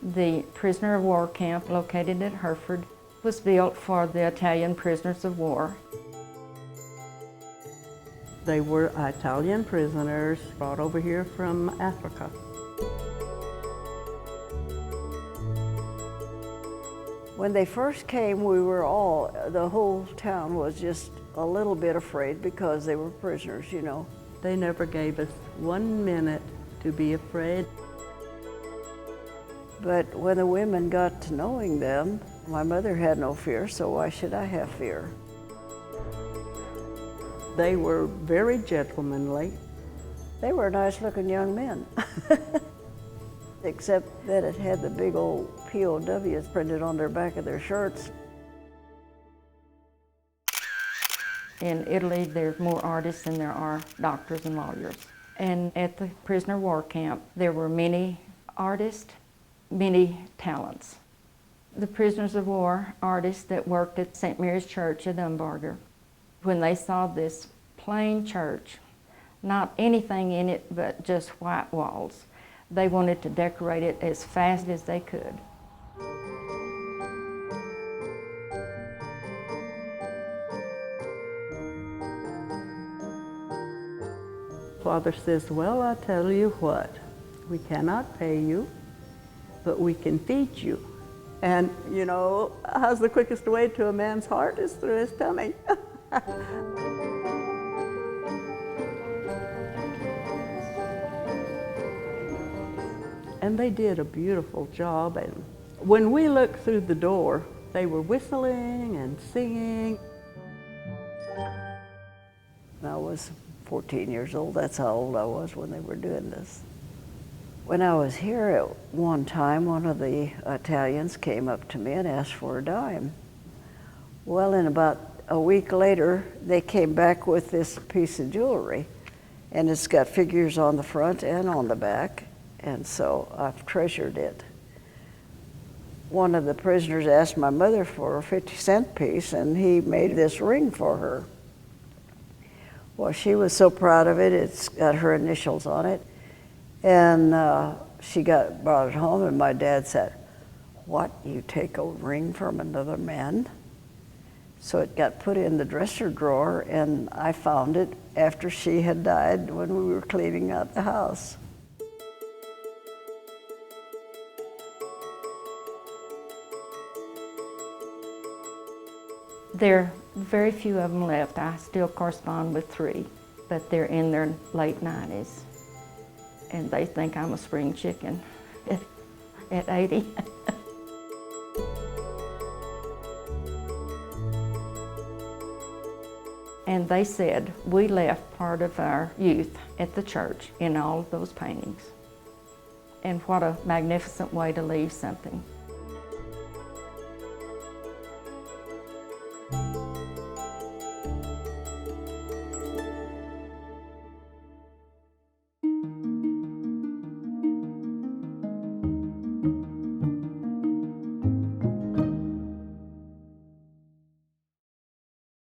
The prisoner of war camp located at Hereford was built for the Italian prisoners of war. They were Italian prisoners brought over here from Africa. When they first came, the whole town was just a little bit afraid because they were prisoners, you know. They never gave us 1 minute to be afraid. But when the women got to knowing them, my mother had no fear, so why should I have fear? They were very gentlemanly. They were nice-looking young men, except that it had the big old POWs printed on their back of their shirts. In Italy, there's more artists than there are doctors and lawyers. And at the prisoner war camp, there were many artists, many talents. The prisoners of war artists that worked at St. Mary's Church at Dumbarton, when they saw this plain church, not anything in it but just white walls, they wanted to decorate it as fast as they could. Father says, well, I tell you what, we cannot pay you, but we can feed you. And, you know, how's the quickest way to a man's heart is through his tummy. And they did a beautiful job. And when we looked through the door, they were whistling and singing. I was 14 years old. That's how old I was when they were doing this. When I was here at one time, one of the Italians came up to me and asked for a dime. Well, in about a week later, they came back with this piece of jewelry, and it's got figures on the front and on the back, and so I've treasured it. One of the prisoners asked my mother for a 50-cent piece, and he made this ring for her. Well, she was so proud of it, it's got her initials on it. And she brought it home, and my dad said, "What, you take a ring from another man?" So it got put in the dresser drawer, and I found it after she had died when we were cleaning out the house. There are very few of them left. I still correspond with 3, but they're in their late 90s. And they think I'm a spring chicken at 80. And they said, we left part of our youth at the church in all of those paintings. And what a magnificent way to leave something.